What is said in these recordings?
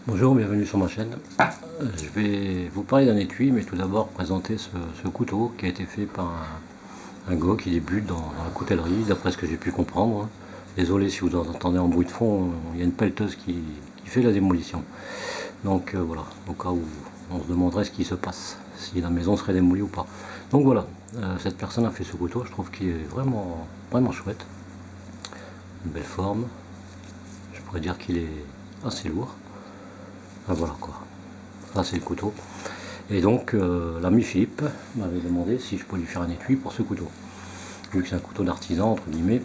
Bonjour, bienvenue sur ma chaîne. Je vais vous parler d'un étui, mais tout d'abord présenter ce couteau qui a été fait par un gars qui débute dans la coutellerie, d'après ce que j'ai pu comprendre, hein. Désolé si vous entendez en bruit de fond, il y a une pelleteuse qui fait la démolition. Donc voilà, au cas où on se demanderait ce qui se passe, si la maison serait démolie ou pas. Donc voilà, cette personne a fait ce couteau, je trouve qu'il est vraiment chouette. Une belle forme, je pourrais dire qu'il est assez lourd. Ah, voilà quoi, ça c'est le couteau. Et donc l'ami Philippe m'avait demandé si je pouvais lui faire un étui pour ce couteau. Vu que c'est un couteau d'artisan entre guillemets,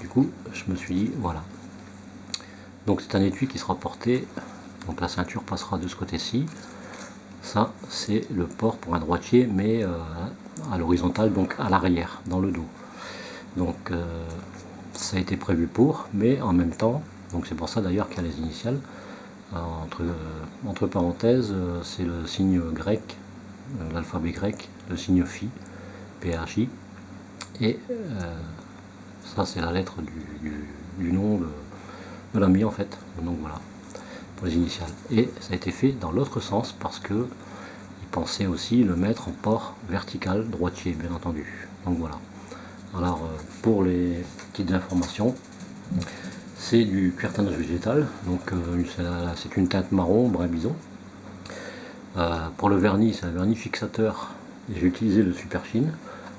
du coup je me suis dit voilà. Donc c'est un étui qui sera porté, donc la ceinture passera de ce côté-ci. Ça c'est le port pour un droitier, mais à l'horizontale, donc à l'arrière, dans le dos. Donc ça a été prévu pour, mais en même temps, donc c'est pour ça d'ailleurs qu'il y a les initiales. Entre parenthèses, c'est le signe grec, l'alphabet grec, le signe phi, PHI, et ça c'est la lettre du nom de l'ami en fait. Donc voilà, pour les initiales. Et ça a été fait dans l'autre sens parce que il pensait aussi le mettre en port vertical, droitier bien entendu. Donc voilà. Alors pour les petites informations, c'est du cuir tannage végétal, donc c'est une teinte marron, brun bison. Pour le vernis, c'est un vernis fixateur, j'ai utilisé le super chine,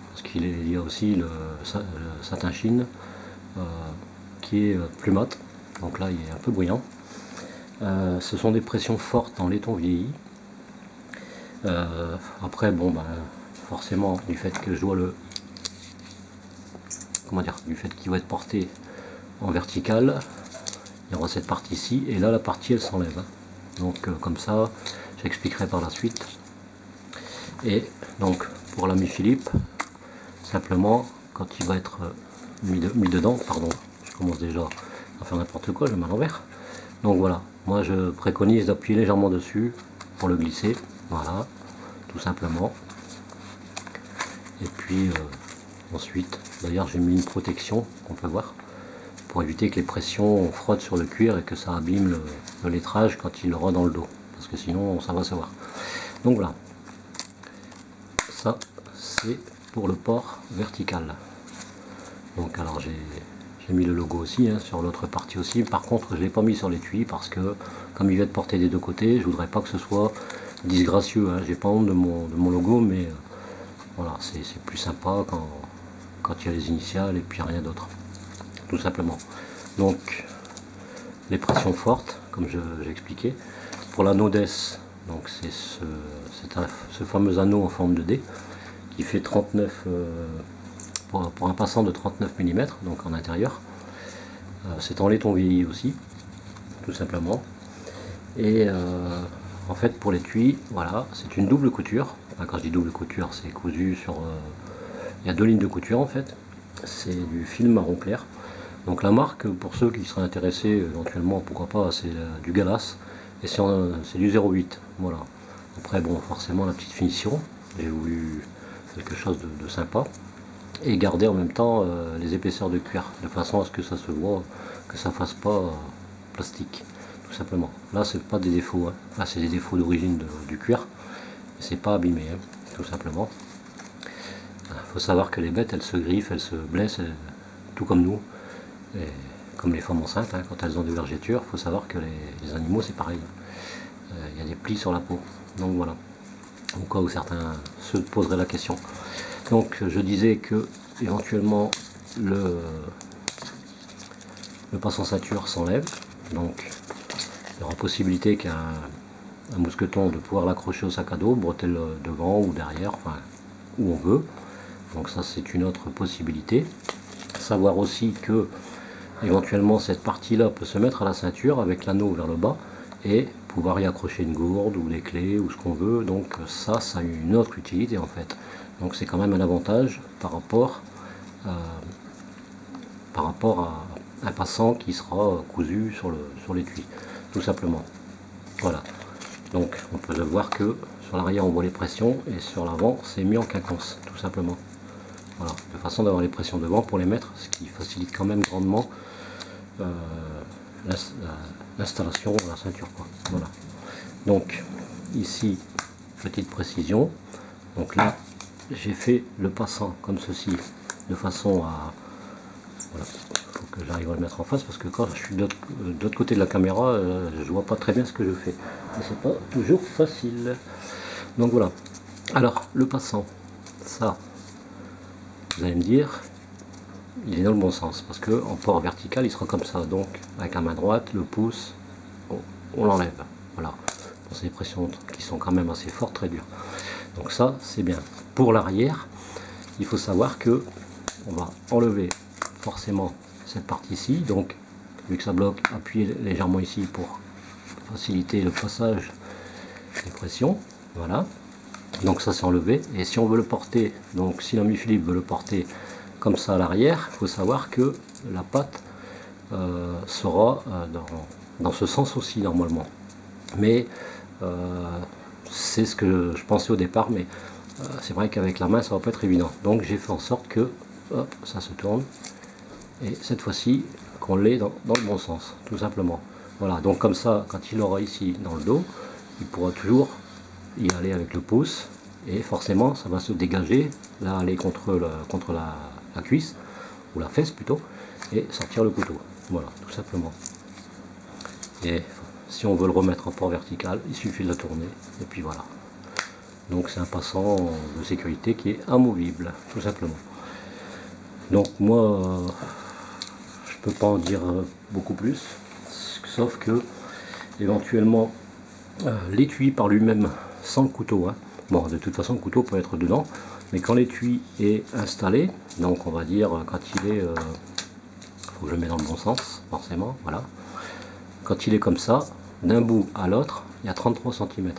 parce qu'il y a aussi le satin chine qui est plus mat, donc là il est un peu bruyant. Ce sont des pressions fortes en laiton vieilli. Après bon forcément du fait que je dois du fait qu'il va être porté en vertical, il y aura cette partie-ci, et là la partie elle s'enlève, hein. Donc comme ça, j'expliquerai par la suite. Et donc pour l'ami Philippe, simplement quand il va être mis dedans, pardon, je commence déjà à faire n'importe quoi, je mets à l'envers. Donc voilà, moi je préconise d'appuyer légèrement dessus pour le glisser, voilà, tout simplement. Et puis ensuite, d'ailleurs j'ai mis une protection qu'on peut voir, pour éviter que les pressions frottent sur le cuir et que ça abîme le lettrage quand il aura dans le dos, parce que sinon ça va se voir. Donc voilà, ça c'est pour le port vertical. Donc alors j'ai mis le logo aussi, hein, sur l'autre partie aussi. Par contre je ne l'ai pas mis sur l'étui parce que comme il va être porté des deux côtés, je voudrais pas que ce soit disgracieux, hein. J'ai pas honte de mon logo, mais voilà, c'est plus sympa quand il y a les initiales et puis rien d'autre, tout simplement. Donc les pressions fortes, comme j'ai expliqué. Pour l'anneau d'Es, donc c'est ce fameux anneau en forme de D qui fait 39 pour un passant de 39 mm, donc en intérieur. C'est en laiton vieilli aussi, tout simplement. Et en fait pour l'étui, voilà, c'est une double couture. Enfin, quand je dis double couture, c'est cousu sur il y a deux lignes de couture en fait. C'est du fil marron clair. Donc la marque, pour ceux qui seraient intéressés éventuellement, pourquoi pas, c'est du Galas, et c'est du 0,8, voilà. Après bon, forcément la petite finition, j'ai voulu quelque chose de sympa, et garder en même temps les épaisseurs de cuir, de façon à ce que ça se voit, que ça fasse pas plastique, tout simplement. Là c'est pas des défauts, hein. Là c'est des défauts d'origine du cuir, c'est pas abîmé, hein, tout simplement. Il faut savoir que les bêtes elles se griffent, elles se blessent, tout comme nous. Et comme les femmes enceintes, hein, quand elles ont des vergetures, il faut savoir que les animaux c'est pareil. Il y a des plis sur la peau. Donc voilà. Au cas où certains se poseraient la question. Donc je disais que éventuellement le passant ceinture s'enlève. Donc il y aura possibilité qu'un mousqueton de pouvoir l'accrocher au sac à dos, bretelle devant ou derrière, enfin où on veut. Donc ça c'est une autre possibilité. Savoir aussi que éventuellement cette partie là peut se mettre à la ceinture avec l'anneau vers le bas et pouvoir y accrocher une gourde ou des clés ou ce qu'on veut. Donc ça a une autre utilité en fait. Donc c'est quand même un avantage par rapport à un passant qui sera cousu sur l'étui, tout simplement. Voilà. Donc on peut voir que sur l'arrière on voit les pressions et sur l'avant c'est mis en quinconce, tout simplement. Voilà, de façon d'avoir les pressions devant pour les mettre, ce qui facilite quand même grandement l'installation de la ceinture, quoi. Voilà. Donc ici, petite précision, donc là j'ai fait le passant comme ceci, de façon à, voilà, faut que j'arrive à le mettre en face parce que quand je suis de l'autre côté de la caméra, je vois pas très bien ce que je fais, et c'est pas toujours facile. Donc voilà. Alors le passant, ça, vous allez me dire, il est dans le bon sens parce que en port vertical il sera comme ça, donc avec la main droite, le pouce, on l'enlève, voilà, pour ces pressions qui sont quand même assez fortes, très dures. Donc ça c'est bien. Pour l'arrière, il faut savoir que on va enlever forcément cette partie ci, donc vu que ça bloque, appuyez légèrement ici pour faciliter le passage des pressions, voilà. Donc ça c'est enlevé, et si on veut le porter, donc si l'ami Philippe veut le porter comme ça à l'arrière, il faut savoir que la patte sera dans ce sens aussi normalement. Mais c'est ce que je pensais au départ, mais c'est vrai qu'avec la main ça va pas être évident. Donc j'ai fait en sorte que hop, ça se tourne, et cette fois-ci qu'on l'ait dans le bon sens, tout simplement. Voilà, donc comme ça, quand il aura ici dans le dos, il pourra toujours y aller avec le pouce, et forcément ça va se dégager, là aller contre la cuisse, ou la fesse plutôt, et sortir le couteau. Voilà, tout simplement. Et si on veut le remettre en port vertical, il suffit de la tourner, et puis voilà. Donc c'est un passant de sécurité qui est amovible, tout simplement. Donc moi, je peux pas en dire beaucoup plus, sauf que éventuellement l'étui par lui-même sans le couteau, hein. Bon, de toute façon le couteau peut être dedans, mais quand l'étui est installé, donc on va dire quand il est, faut que je le mette dans le bon sens, forcément, voilà. Quand il est comme ça, d'un bout à l'autre, il y a 33 cm.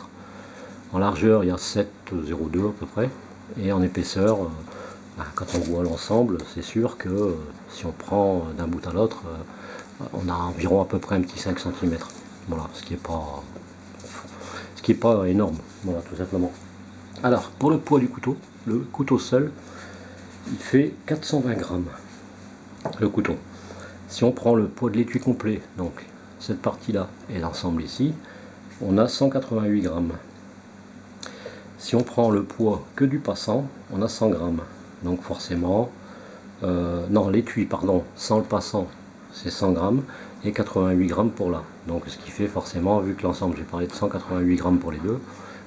En largeur, il y a 7,02 à peu près, et en épaisseur, quand on voit l'ensemble, c'est sûr que si on prend d'un bout à l'autre, on a environ à peu près un petit 5 cm. Voilà, ce qui est pas énorme, voilà, tout simplement. Alors, pour le poids du couteau, le couteau seul, il fait 420 grammes, le couteau. Si on prend le poids de l'étui complet, donc cette partie-là et l'ensemble ici, on a 188 grammes. Si on prend le poids que du passant, on a 100 grammes. Donc forcément, non, l'étui, pardon, sans le passant, c'est 100 grammes, et 88 grammes pour là. Donc ce qui fait forcément, vu que l'ensemble, j'ai parlé de 188 grammes pour les deux,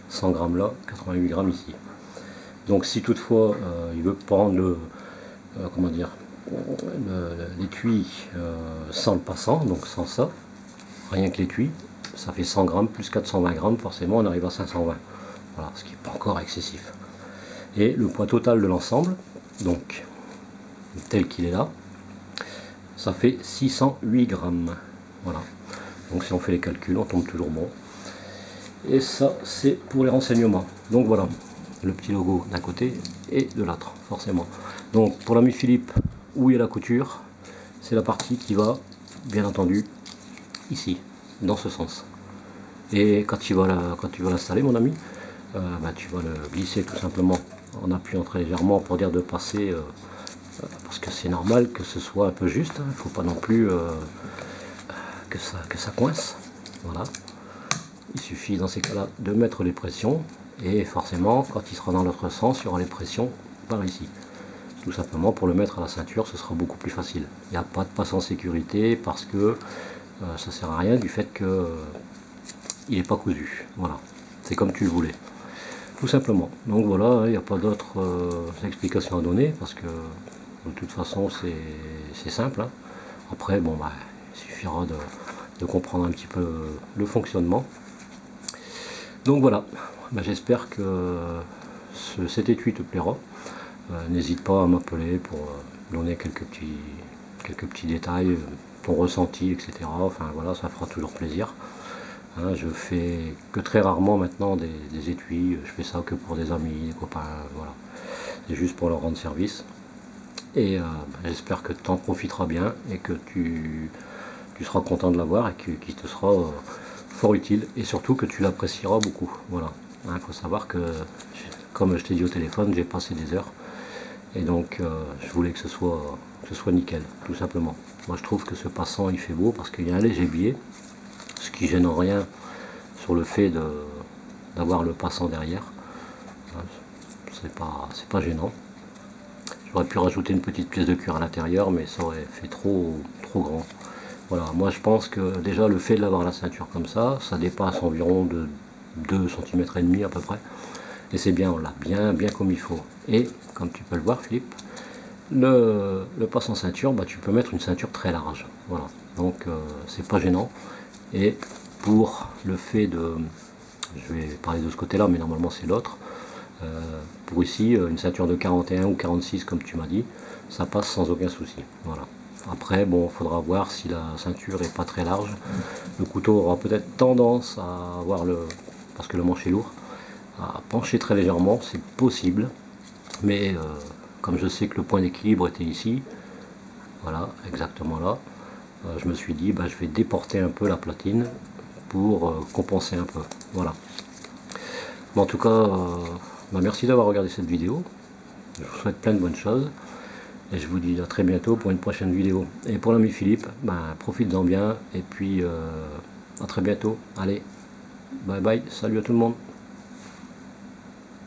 100 grammes là, 88 grammes ici. Donc si toutefois il veut prendre le, comment dire, l'étui sans le passant, donc sans ça, rien que l'étui, ça fait 100 grammes plus 420 grammes, forcément on arrive à 520. Voilà, ce qui n'est pas encore excessif. Et le poids total de l'ensemble, donc tel qu'il est là, ça fait 608 grammes. Voilà. Donc si on fait les calculs, on tombe toujours bon. Et ça, c'est pour les renseignements. Donc voilà, le petit logo d'un côté et de l'autre, forcément. Donc pour l'ami Philippe, où est la couture, c'est la partie qui va, bien entendu, ici, dans ce sens. Et quand tu vas l'installer, mon ami, tu vas le glisser tout simplement en appuyant très légèrement pour dire de passer, parce que c'est normal que ce soit un peu juste, il ne faut pas non plus que ça coince. Voilà. Il suffit dans ces cas-là de mettre les pressions, et forcément quand il sera dans l'autre sens, il y aura les pressions par ici. Tout simplement pour le mettre à la ceinture, ce sera beaucoup plus facile. Il n'y a pas de passe en sécurité parce que ça sert à rien du fait que il n'est pas cousu. Voilà, c'est comme tu le voulais. Tout simplement. Donc voilà, il n'y a pas d'autres explications à donner parce que de toute façon c'est simple, hein. Après, bon, il suffira de comprendre un petit peu le fonctionnement. Donc voilà, j'espère que cet étui te plaira. N'hésite pas à m'appeler pour donner quelques petits détails, ton ressenti, etc. Enfin voilà, ça fera toujours plaisir. Hein, je fais que très rarement maintenant des étuis, je fais ça que pour des amis, des copains, voilà. C'est juste pour leur rendre service. Et j'espère que tu en profiteras bien et que tu seras content de l'avoir et qu'il te sera fort utile, et surtout que tu l'apprécieras beaucoup. Voilà. Il faut savoir que, comme je t'ai dit au téléphone, j'ai passé des heures Et donc je voulais que ce soit nickel, tout simplement. Moi je trouve que ce passant il fait beau parce qu'il y a un léger biais, ce qui gêne en rien sur le fait d'avoir le passant derrière. C'est pas gênant. J'aurais pu rajouter une petite pièce de cuir à l'intérieur, mais ça aurait fait trop grand. Voilà, moi je pense que déjà le fait de l'avoir la ceinture comme ça dépasse environ de 2 cm et demi à peu près. Et c'est bien, on l'a bien comme il faut. Et comme tu peux le voir Philippe, le passant ceinture, bah, tu peux mettre une ceinture très large. Voilà, donc c'est pas gênant. Et pour le fait de, je vais parler de ce côté là, mais normalement c'est l'autre, pour ici une ceinture de 41 ou 46 comme tu m'as dit, ça passe sans aucun souci. Voilà. Après bon, il faudra voir si la ceinture est pas très large, le couteau aura peut-être tendance à avoir parce que le manche est lourd, à pencher très légèrement, c'est possible, mais comme je sais que le point d'équilibre était ici, voilà, exactement là, je me suis dit bah, je vais déporter un peu la platine pour compenser un peu. Voilà. Mais en tout cas, bah, merci d'avoir regardé cette vidéo. Je vous souhaite plein de bonnes choses. Et je vous dis à très bientôt pour une prochaine vidéo. Et pour l'ami Philippe, bah, profites-en bien. Et puis à très bientôt. Allez, bye bye. Salut à tout le monde.